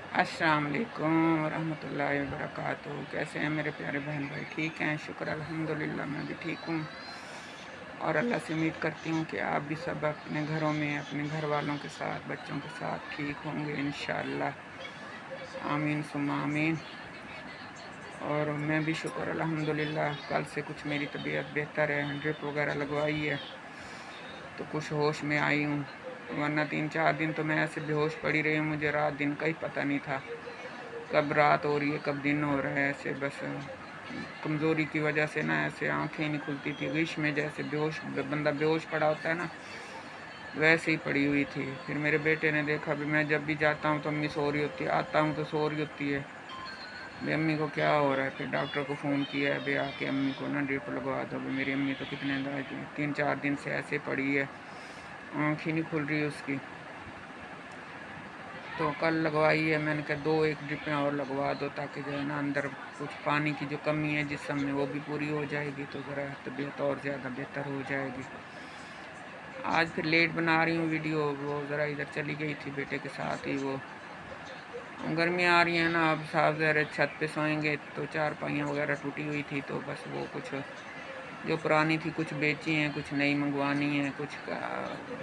अस्सलाम वालेकुम रहमतुल्लाहि व बरकातुहू। कैसे हैं मेरे प्यारे बहन भाई? ठीक हैं, शुक्र अल्हम्दुलिल्लाह, मैं भी ठीक हूँ। और अल्लाह से उम्मीद करती हूँ कि आप भी सब अपने घरों में अपने घर वालों के साथ, बच्चों के साथ ठीक होंगे इंशाअल्लाह। आमीन सुम्मा आमीन। और मैं भी शुक्र अल्हम्दुलिल्लाह, कल से कुछ मेरी तबीयत बेहतर है। ड्रिप वगैरह लगवाई है तो कुछ होश में आई हूँ, वरना 3-4 दिन तो मैं ऐसे बेहोश पड़ी रही हूँ। मुझे रात दिन का ही पता नहीं था, कब रात हो रही है कब दिन हो रहा है। ऐसे बस कमज़ोरी की वजह से ना ऐसे आंखें नहीं खुलती थी, विश में जैसे बेहोश बंदा बेहोश पड़ा होता है ना, वैसे ही पड़ी हुई थी। फिर मेरे बेटे ने देखा, भी मैं जब भी जाता हूँ तो अम्मी सो रही होती है, आता हूँ तो सो रही होती है, भी अम्मी को क्या हो रहा है। फिर डॉक्टर को फ़ोन किया है, भी आके अम्मी को ना ड्रिप लगवा दो। भी मेरी अम्मी तो कितने 3-4 दिन से ऐसे पड़ी है, आँख ही नहीं खुल रही उसकी। तो कल लगवाई है, मैंने कहा 2-1 ड्रिपें और लगवा दो, ताकि जो है ना अंदर कुछ पानी की जो कमी है जिस्म में वो भी पूरी हो जाएगी, तो ज़रा तबीयत और ज़्यादा बेहतर हो जाएगी। आज फिर लेट बना रही हूँ वीडियो, वो ज़रा इधर चली गई थी बेटे के साथ ही। वो गर्मियाँ आ रही हैं ना, अब साफ ज़रा छत पे सोएंगे तो चारपाइयाँ वगैरह टूटी हुई थी, तो बस वो कुछ जो पुरानी थी कुछ बेची हैं, कुछ नई मंगवानी है, कुछ का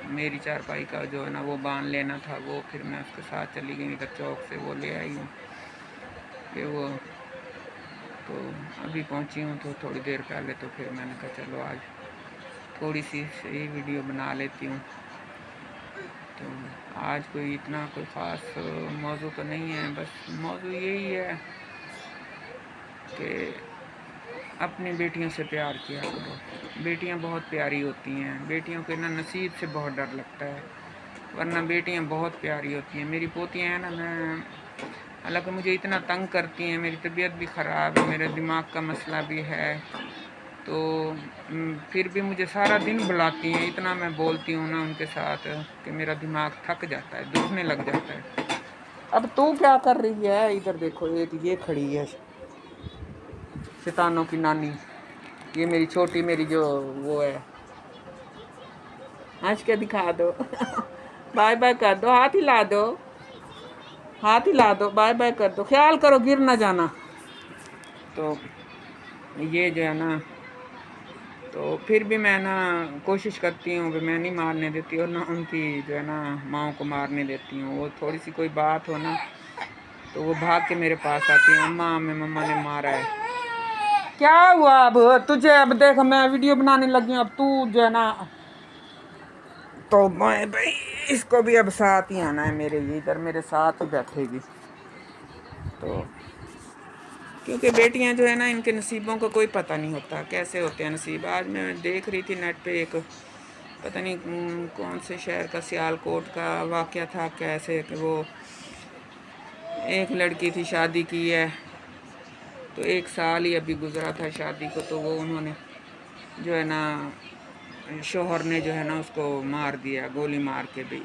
मेरी चारपाई का जो है ना वो बांध लेना था, वो फिर मैं उसके साथ चली गई इधर चौक से, वो ले आई हूँ। फिर वो तो अभी पहुँची हूँ तो थोड़ी देर पहले, तो फिर मैंने कहा चलो आज थोड़ी सी सही वीडियो बना लेती हूँ। तो आज कोई इतना कोई ख़ास मौजू तो नहीं है, बस मौजू यही है कि अपनी बेटियों से प्यार किया करो। बेटियां बहुत प्यारी होती हैं, बेटियों के ना नसीब से बहुत डर लगता है, वरना बेटियां बहुत प्यारी होती हैं। मेरी पोतियां हैं ना, मैं हालांकि मुझे इतना तंग करती हैं, मेरी तबीयत भी ख़राब है, मेरे दिमाग का मसला भी है, तो फिर भी मुझे सारा दिन बुलाती हैं। इतना मैं बोलती हूँ ना उनके साथ कि मेरा दिमाग थक जाता है, दुखने लग जाता है। अब तू क्या कर रही है? इधर देखो, एक ये खड़ी है शैतानों की नानी, ये मेरी छोटी, मेरी जो वो है, हंस के दिखा दो बाय बाय कर दो, हाथ हिला दो, हाथ हिला दो, बाय बाय कर दो, ख्याल करो गिर ना जाना। तो ये जो है ना, तो फिर भी मैं ना कोशिश करती हूँ कि मैं नहीं मारने देती, और ना उनकी जो है ना माँ को मारने देती हूँ। वो थोड़ी सी कोई बात हो ना तो वो भाग के मेरे पास आती है, अम्मा हमें मम्मा ने मारा है। क्या हुआ अब तुझे? अब देख मैं वीडियो बनाने लगी हूँ, अब तू जो है ना, तो मैं भाई इसको भी अब साथ ही आना है मेरे, ये इधर मेरे साथ ही बैठेगी। तो क्योंकि बेटियां जो है ना, इनके नसीबों का कोई पता नहीं होता कैसे होते हैं नसीब। आज मैं देख रही थी नेट पे, एक पता नहीं कौन से शहर का, सियालकोट का वाक़या था, कैसे कि वो एक लड़की थी, शादी की है, तो 1 साल ही अभी गुजरा था शादी को, तो वो उन्होंने जो है ना शोहर ने जो है ना उसको मार दिया, गोली मार के। भी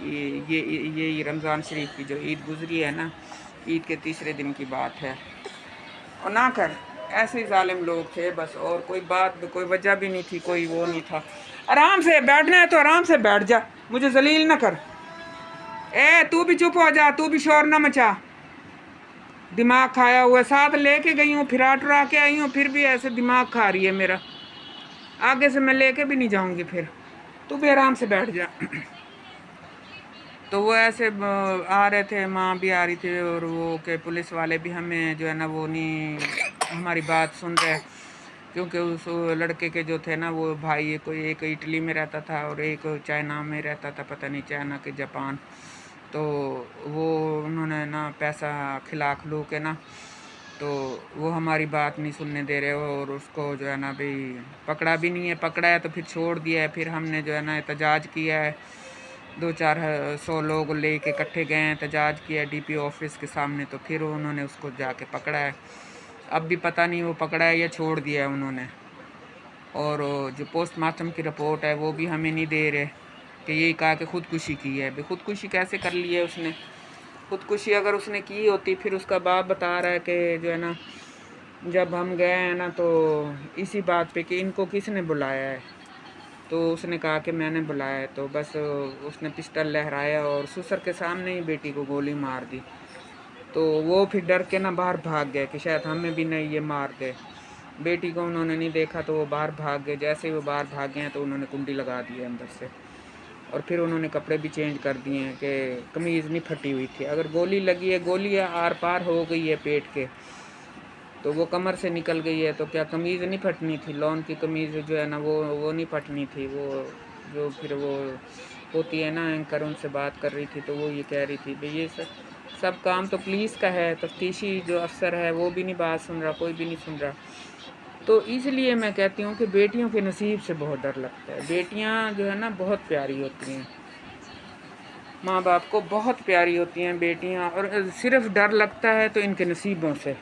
ये रमज़ान शरीफ की जो ईद गुजरी है ना, ईद के तीसरे दिन की बात है। और ना कर, ऐसे ही जालिम लोग थे बस, और कोई बात कोई वजह भी नहीं थी, कोई वो नहीं था। आराम से बैठना है तो आराम से बैठ जा, मुझे जलील ना कर। ए तू भी चुप हो जा, तू भी शोर ना मचा, दिमाग खाया हुआ। साथ लेके गई हूँ, फिरा टुरा के आई हूँ, फिर भी ऐसे दिमाग खा रही है मेरा। आगे से मैं लेके भी नहीं जाऊँगी, फिर तू भी आराम से बैठ जा। तो वो ऐसे आ रहे थे, माँ भी आ रही थी, और वो के पुलिस वाले भी हमें जो है ना वो नहीं हमारी बात सुन रहे, क्योंकि उस लड़के के जो थे ना वो भाई, कोई एक इटली में रहता था और एक चाइना में रहता था, पता नहीं चाइना के जापान। तो वो उन्होंने ना पैसा खिला खलू के ना, तो वो हमारी बात नहीं सुनने दे रहे हो, और उसको जो है ना भाई पकड़ा भी नहीं है, पकड़ा है तो फिर छोड़ दिया है। फिर हमने जो है ना एहतजाज किया है, 200-400 लोग ले के इकट्ठे गए हैं, एहतजाज किया डीपी ऑफिस के सामने, तो फिर उन्होंने उसको जाके पकड़ा है। अब भी पता नहीं वो पकड़ा है या छोड़ दिया है उन्होंने। और जो पोस्टमार्टम की रिपोर्ट है वो भी हमें नहीं दे रहे, कि यही कहा कि ख़ुदकुशी की है। भाई ख़ुदकुशी कैसे कर ली है उसने? ख़ुदकुशी अगर उसने की होती, फिर उसका बाप बता रहा है कि जो है ना, जब हम गए हैं ना तो इसी बात पे कि इनको किसने बुलाया है, तो उसने कहा कि मैंने बुलाया है। तो बस उसने पिस्टल लहराया और ससुर के सामने ही बेटी को गोली मार दी। تو وہ پھر ڈر کے نا باہر بھاگ گئے کہ شاید ہمیں بھی نہیں یہ مار دے. بیٹی کو انہوں نے نہیں دیکھا تو وہ باہر بھاگ گئے. جیسے ہی وہ باہر بھاگ گئے ہیں تو انہوں نے کنڈی لگا دی ہے اندر سے, اور پھر انہوں نے کپڑے بھی چینج کر دیے ہیں کہ قمیض نہیں پھٹی ہوئی تھی. اگر گولی لگی ہے, گولی آر پار ہو گئی ہے پیٹ کے, تو وہ کمر سے نکل گئی ہے, تو کیا قمیض نہیں پھٹنی تھی؟ لون کی قمیض جو ہے نا وہ نہیں پھٹنی تھی. وہ جو پھر وہ ہوتی ہے نا اینکر, ان سے بات کر رہی تھی تو وہ یہ کہہ رہی تھی بھئی یہ سب کام تو پولیس کا ہے, تفتیشی جو افسر ہے وہ بھی نہیں بات سن رہا, کوئی بھی نہیں سن رہا. تو اس لیے میں کہتی ہوں کہ بیٹیوں کے نصیب سے بہت ڈر لگتا ہے. بیٹیاں جو ہے نا بہت پیاری ہوتی ہیں, ماں باپ کو بہت پیاری ہوتی ہیں بیٹیاں, اور صرف ڈر لگتا ہے تو ان کے نصیبوں سے.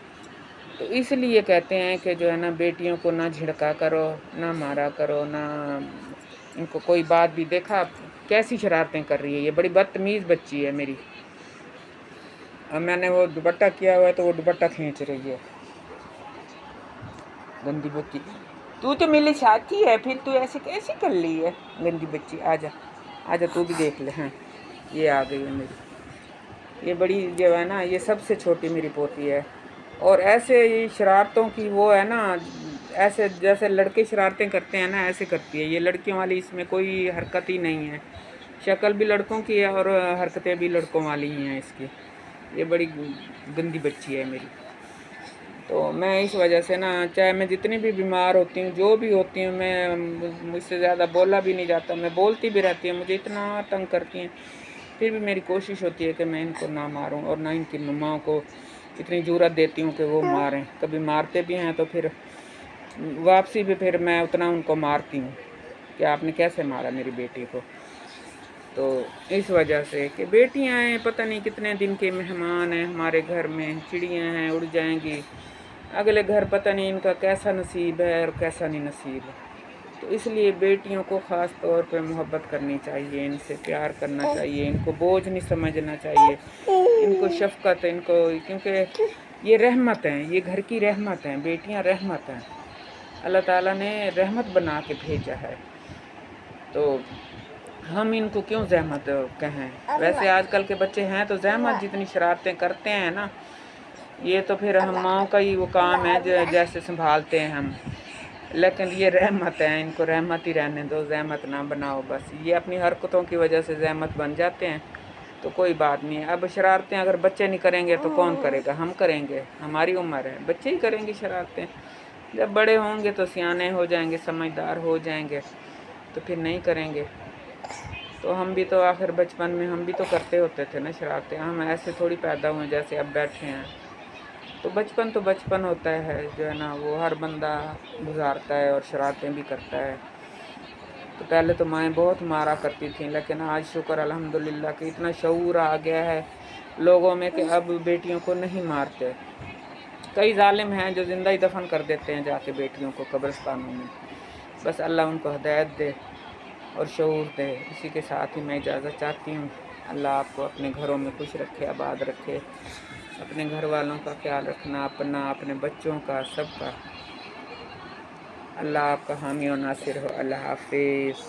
تو اس لیے کہتے ہیں کہ جو ہے نا بیٹیوں کو نہ جھڑکا کرو, نہ مارا کرو, نہ ان کو کوئی بات بھی دیکھا کیسی شرارتیں کر رہی ہے, یہ بڑی بدتمیز بچی ہے میری. اب میں نے وہ دوپٹہ کیا ہوا ہے تو وہ دوپٹہ کھینچ رہی ہے, گندی بچی. تو میری ساتھی ہے, پھر تو ایسے کیسے کر لی ہے گندی بچی. آجا آجا تو بھی دیکھ لے. ہاں یہ آ گئی ہے میری, یہ بڑی جو ہے نا یہ سب سے چھوٹی میری پوتی ہے. اور ایسے ہی شرارتوں کی وہ ہے نا, ایسے جیسے لڑکے شرارتیں کرتے ہیں نا ایسے کرتی ہے یہ. لڑکیوں والی اس میں کوئی حرکت ہی نہیں ہے, شکل بھی لڑکوں کی ہے اور حرکتیں بھی لڑکوں والی ہی ہیں اس کی. یہ بڑی گندی بچی ہے میری. تو میں اس وجہ سے نا, چاہے میں جتنی بھی بیمار ہوتی ہوں, جو بھی ہوتی ہوں, مجھ سے زیادہ بولا بھی نہیں جاتا, میں بولتی بھی رہتی ہوں, مجھے اتنا تنگ کرتی ہیں, پھر بھی میری کوشش ہوتی ہے کہ میں ان کو نہ ماروں, اور نہ ان کی مماؤں کو اتنی جرأت دیتی ہوں کہ وہ ماریں. کبھی مارتے بھی ہیں تو پھر واپسی بھی پھر میں اتنا ان کو مارتی ہوں کہ آپ نے کیسے مارا میری بیٹی کو. تو اس وجہ سے کہ بیٹیاں ہیں, پتہ نہیں کتنے دن کے مہمان ہیں ہمارے گھر میں, چڑیاں ہیں اڑ جائیں گی, اگلے گھر پتہ نہیں ان کا کیسا نصیب ہے اور کیسا نہیں نصیب ہے. تو اس لیے بیٹیوں کو خاص طور پہ محبت کرنی چاہیے, ان سے پیار کرنا چاہیے, ان کو بوجھ نہیں سمجھنا چاہیے, ان کو شفقت, ان کو, کیونکہ یہ رحمت ہیں, یہ گھر کی رحمت ہیں, بیٹیاں رحمت ہیں, اللہ تعالیٰ نے رحمت بنا کے بھیجا ہے. تو ہم ان کو کیوں زحمت کہیں. ویسے آج کل کے بچے ہیں تو زحمت جتنی شرارتیں کرتے ہیں نا, یہ تو پھر ہم ماؤں کا ہی وہ کام ہے جیسے سنبھالتے ہیں ہم, لیکن یہ رحمت ہے, ان کو رحمت ہی رہنے دو, زحمت نہ بناؤ بس. یہ اپنی حرکتوں کی وجہ سے زحمت بن جاتے ہیں تو کوئی بات نہیں ہے. اب شرارتیں اگر بچے نہیں کریں گے تو کون کرے گا؟ ہم کریں گے, ہماری عمر ہے, بچے ہی کریں گے شرارتیں. جب بڑے ہوں گے تو سیانے ہو جائیں گے, سمجھدار ہو جائیں گے, تو پھر نہیں کریں گے. تو ہم بھی تو آخر بچپن میں ہم بھی تو کرتے ہوتے تھے نا شرارتیں, ہم ایسے تھوڑی پیدا ہوئے جیسے اب بیٹھے ہیں. تو بچپن ہوتا ہے جو ہے نا, وہ ہر بندہ گزارتا ہے اور شرارتیں بھی کرتا ہے. تو پہلے تو مائیں بہت مارا کرتی تھیں, لیکن آج شکر الحمدللہ کہ اتنا شعور آ گیا ہے لوگوں میں کہ اب بیٹیوں کو نہیں مارتے. کئی ظالم ہیں جو زندہ ہی دفن کر دیتے ہیں جا کے بیٹیوں کو قبرستانوں میں. بس اللہ ان کو ہدایت دے اور شعور دے. اسی کے ساتھ ہی میں اجازت چاہتی ہوں. اللہ آپ کو اپنے گھروں میں خوش رکھے, آباد رکھے, اپنے گھر والوں کا خیال رکھنا, اپنا, اپنے بچوں کا, سب کا. اللہ آپ کا حامی و ناصر ہو. اللہ حافظ.